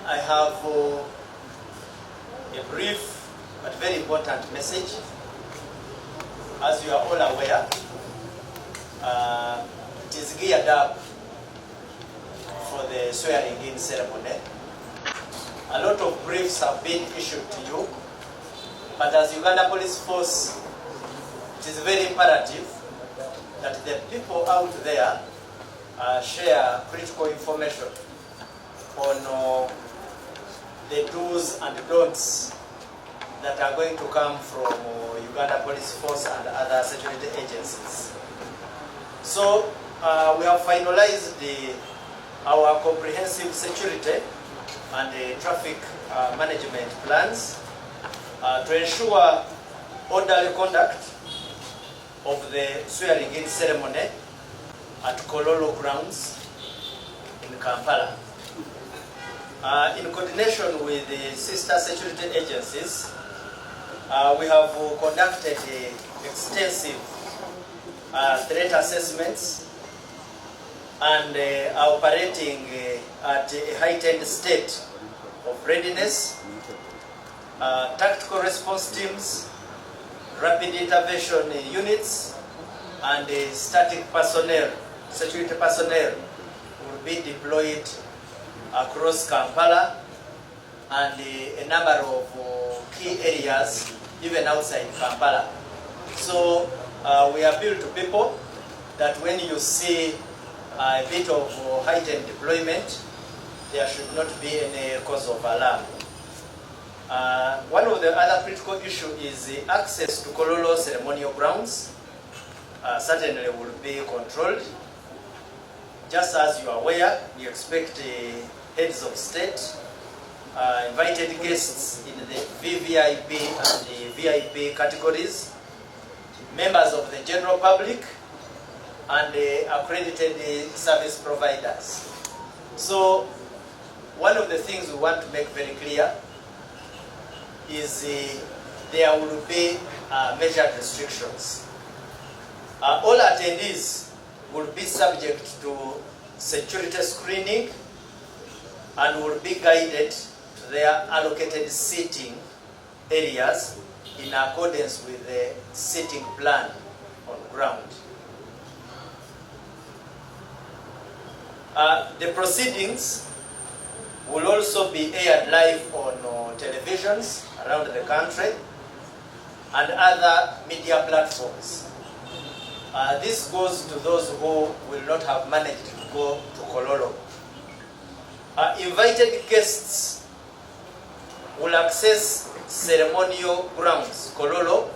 I have a brief but very important message. As you are all aware, it is geared up for the swearing-in ceremony. A lot of briefs have been issued to you, but as Uganda Police Force, it is very imperative that the people out there share critical information on the do's and don'ts that are going to come from Uganda Police Force and other security agencies. So we have finalized our comprehensive security and traffic management plans to ensure orderly conduct of the swearing-in ceremony at Kololo grounds in Kampala. In coordination with the sister security agencies, we have conducted extensive threat assessments and are operating at a heightened state of readiness. Tactical response teams, rapid intervention units, and static personnel, security personnel, will be deployed across Kampala and a number of key areas, even outside Kampala. So we appeal to people that when you see a bit of heightened deployment, there should not be any cause of alarm. One of the other critical issues is the access to kololo ceremonial grounds. Certainly will be controlled. Just as you are aware, we expect heads of state, invited guests in the VVIP and the VIP categories, members of the general public, and accredited service providers. So one of the things we want to make very clear is there will be measured restrictions. All attendees will be subject to security screening and will be guided to their allocated seating areas in accordance with the seating plan on ground. The proceedings will also be aired live on televisions around the country and other media platforms. This goes to those who will not have managed to go to Kololo. Invited guests will access ceremonial grounds, Kololo,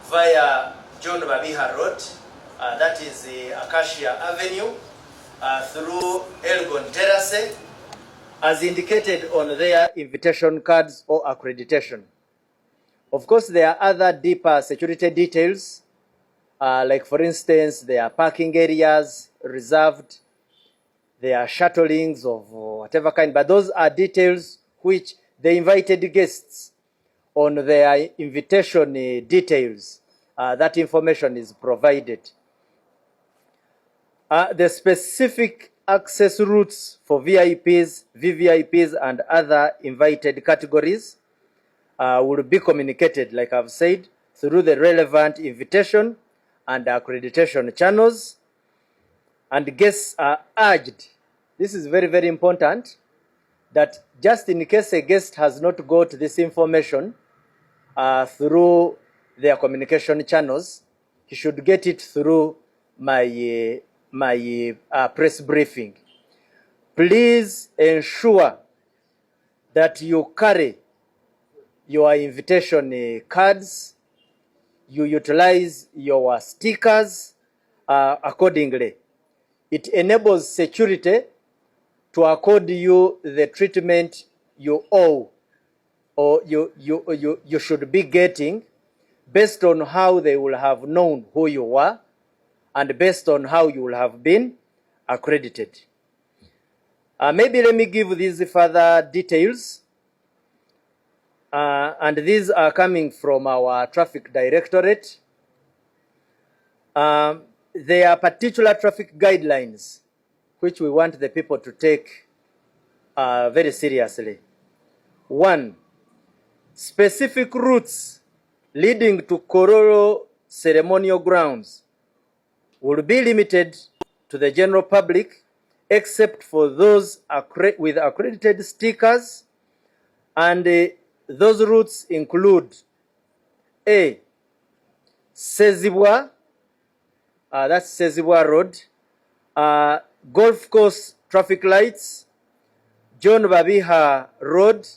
via John Babiha Road, that is Acacia Avenue, through Elgon Terrace, as indicated on their invitation cards or accreditation. Of course, there are other deeper security details, like for instance, there are parking areas reserved, there are shuttlings of whatever kind, but those are details which the invited guests on their invitation details, that information is provided. The specific access routes for VIPs, VVIPs, and other invited categories will be communicated, like I've said, through the relevant invitation and accreditation channels. And guests are urged, this is very, very important, that just in case a guest has not got this information through their communication channels, he should get it through my press briefing. Please ensure that you carry your invitation cards, you utilize your stickers accordingly. It enables security to accord you the treatment you owe or you should be getting based on how they will have known who you are and based on how you will have been accredited. Maybe let me give these further details. And these are coming from our traffic directorate. There are particular traffic guidelines which we want the people to take very seriously. 1. Specific routes leading to kololo ceremonial grounds will be limited to the general public except for those with accredited stickers, and those routes include A. Sezibwa, that's Sezibwa Road, Golf Course traffic lights, John Babiha Road,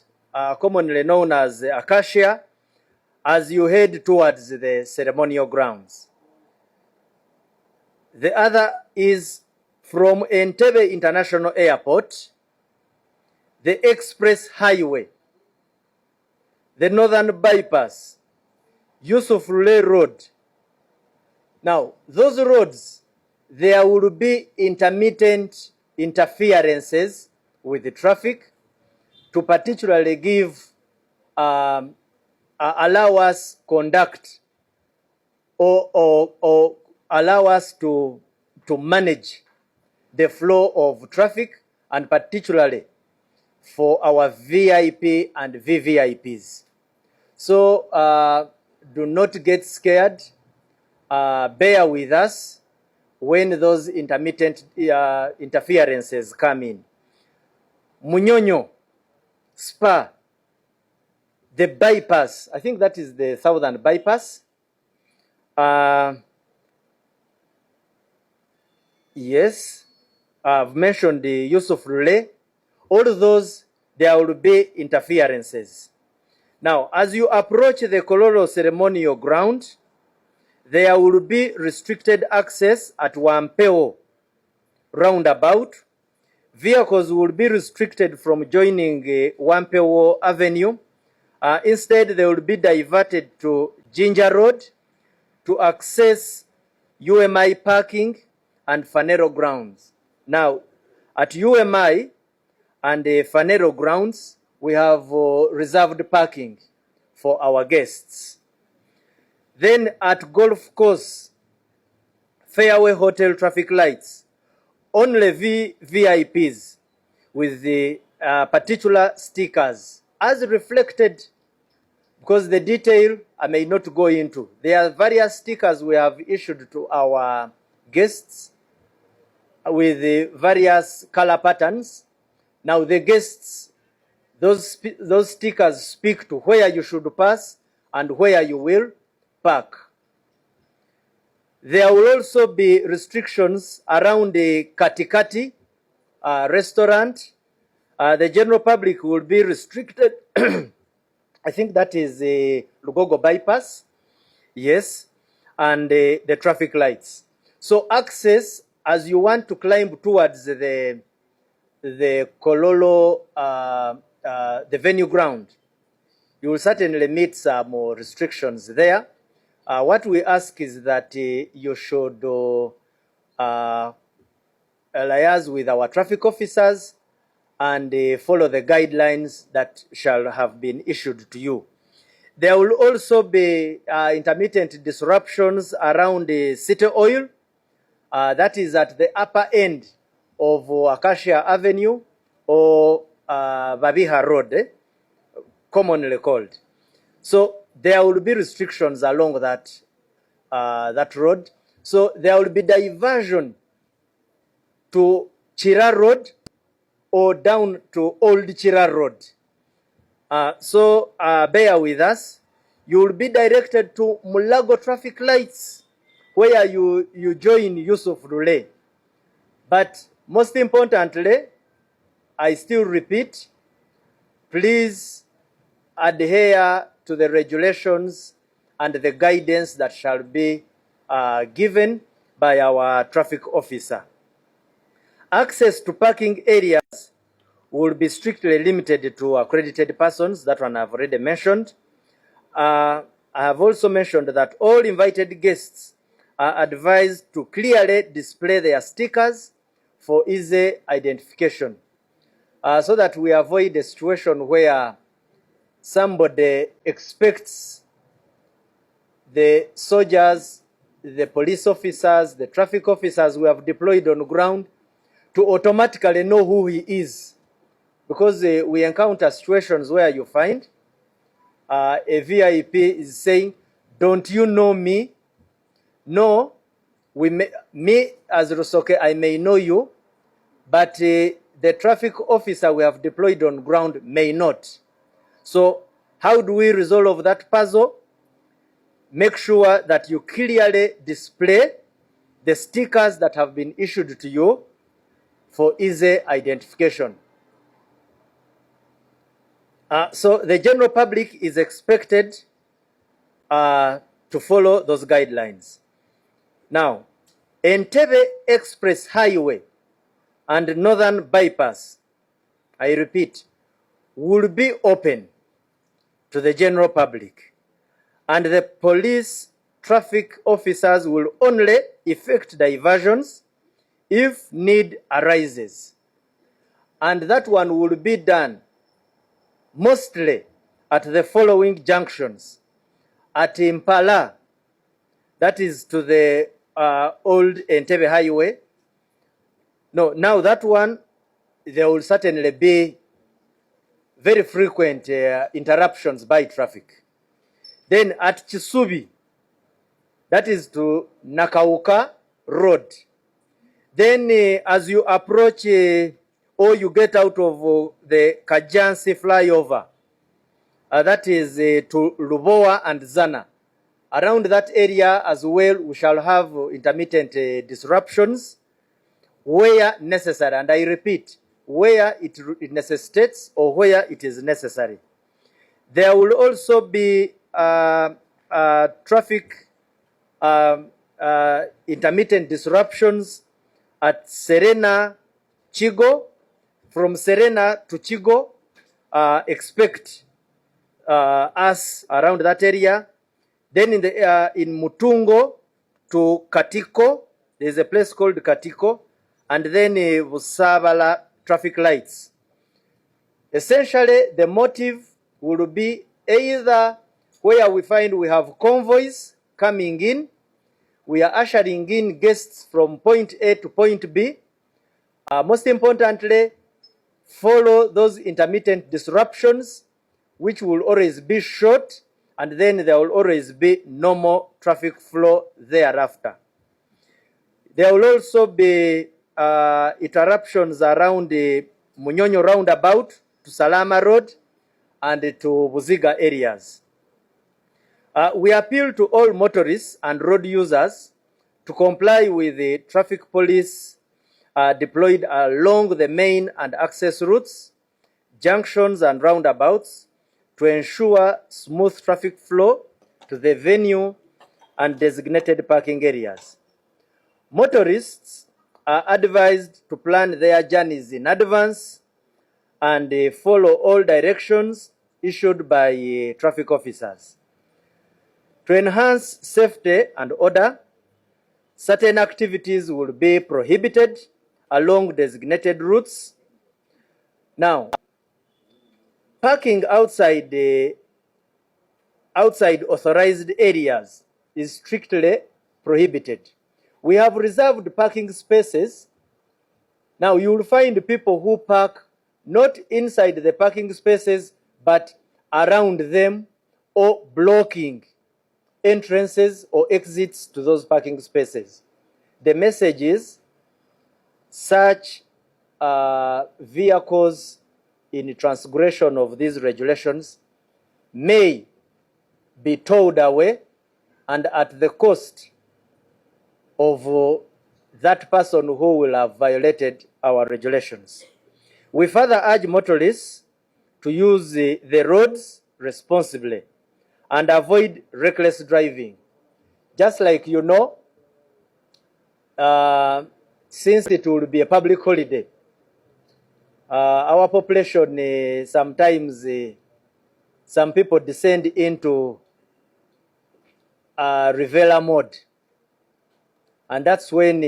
commonly known as Acacia, as you head towards the ceremonial grounds. The other is from Entebbe International Airport, the Express Highway, the Northern Bypass, Yusuf Lule Road. Now, those roads, there will be intermittent interferences with the traffic to particularly give, allow us conduct or allow us to manage the flow of traffic, and particularly for our VIP and VVIPs. So do not get scared. Bear with us when those intermittent interferences come in. Munyonyo, Spa, the bypass, I think that is the southern bypass. Yes, I've mentioned the Yusuf Lule. All those, there will be interferences. Now, as you approach the kololo ceremonial ground, there will be restricted access at Wampeo roundabout. Vehicles will be restricted from joining Wampeo Avenue. Instead, they will be diverted to Ginger Road to access UMI parking and Fanero grounds. Now, at UMI and Fanero grounds, we have reserved parking for our guests. Then at Golf Course, Fairway Hotel traffic lights, only VIPs with the particular stickers, as reflected, because the detail I may not go into. There are various stickers we have issued to our guests with the various color patterns. Now the guests, those stickers speak to where you should pass and where you will park. There will also be restrictions around the Katikati restaurant. The general public will be restricted. I think that is the Lugogo bypass. Yes, and the traffic lights. So access, as you want to climb towards the kololo, the venue ground, you will certainly meet some more restrictions there. What we ask is that you should liaise with our traffic officers and follow the guidelines that shall have been issued to you. There will also be intermittent disruptions around the City Oil. That is at the upper end of Acacia Avenue or Babiha Road, commonly called. So there will be restrictions along that, that road. So there will be diversion to Chira Road or down to Old Chira Road. So bear with us. You will be directed to Mulago traffic lights where you join Yusuf Lule. But most importantly, I still repeat, please adhere to the regulations and the guidance that shall be given by our traffic officer. Access to parking areas will be strictly limited to accredited persons. That one I've already mentioned. I have also mentioned that all invited guests are advised to clearly display their stickers for easy identification, so that we avoid a situation where somebody expects the soldiers, the police officers, the traffic officers we have deployed on ground to automatically know who he is. because we encounter situations where you find a VIP is saying, "Don't you know me?" No, me as Rusoke, I may know you, but the traffic officer we have deployed on ground may not. So how do we resolve that puzzle? Make sure that you clearly display the stickers that have been issued to you for easy identification. So the general public is expected to follow those guidelines. Now, Entebbe Express Highway and Northern Bypass, I repeat, will be open to the general public, and the police traffic officers will only effect diversions if need arises. And that one will be done mostly at the following junctions: at Impala, that is to the old Entebbe Highway. No, now that one, there will certainly be very frequent interruptions by traffic. Then at Chisubi, that is to Nakauka Road. Then as you approach or you get out of the Kajansi flyover, that is to Lubowa and Zana. Around that area as well, we shall have intermittent disruptions where necessary. And I repeat, where it necessitates or where it is necessary. There will also be traffic intermittent disruptions at Serena, Chigo. From Serena to Chigo, expect us around that area. Then in Mutungo to Katiko, there is a place called Katiko, and then Busabala traffic lights. Essentially, the motive will be either where we find we have convoys coming in, we are ushering in guests from point A to point B. Most importantly, follow those intermittent disruptions, which will always be short, and then there will always be normal traffic flow thereafter. There will also be interruptions around the Munyonyo roundabout to Salama Road and to Buziga areas. We appeal to all motorists and road users to comply with the traffic police deployed along the main and access routes, junctions and roundabouts to ensure smooth traffic flow to the venue and designated parking areas. Motorists are advised to plan their journeys in advance and follow all directions issued by traffic officers. To enhance safety and order, certain activities will be prohibited along designated routes. Now, parking outside authorized areas is strictly prohibited. We have reserved parking spaces. Now, you will find people who park not inside the parking spaces, but around them or blocking entrances or exits to those parking spaces. The message is such vehicles in transgression of these regulations may be towed away and at the cost of that person who will have violated our regulations. We further urge motorists to use the roads responsibly and avoid reckless driving. Just like you know, since it will be a public holiday, our population sometimes some people descend into Rivera mode. And that's when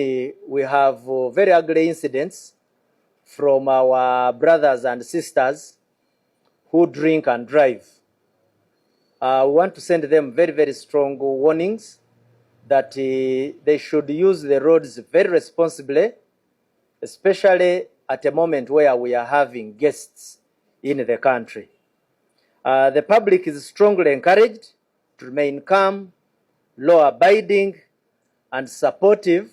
we have very ugly incidents from our brothers and sisters who drink and drive. We want to send them very, very strong warnings that they should use the roads very responsibly, especially at a moment where we are having guests in the country. The public is strongly encouraged to remain calm, law-abiding, and supportive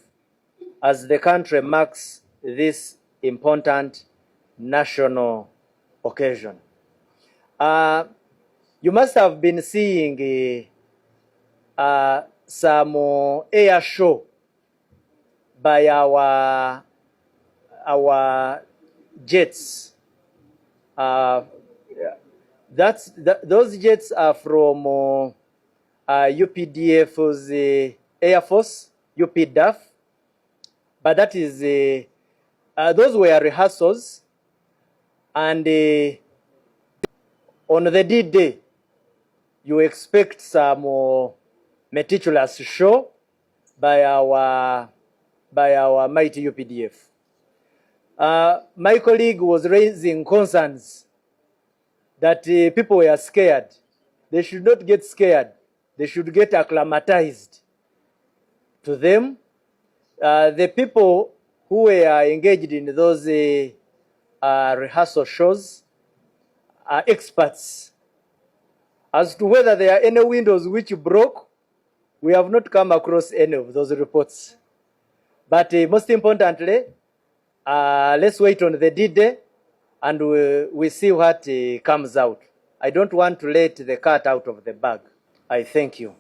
as the country marks this important national occasion. You must have been seeing some air show by our jets. Those jets are from UPDF's Air Force, UPDAF, but that is those were rehearsals, and on the D-Day, you expect some meticulous show by our mighty UPDF. My colleague was raising concerns that people were scared. They should not get scared. They should get acclimatized to them. The people who were engaged in those rehearsal shows are experts. As to whether there are any windows which broke, we have not come across any of those reports. But most importantly, let's wait on the D-Day and we see what comes out. I don't want to let the cat out of the bag. I thank you.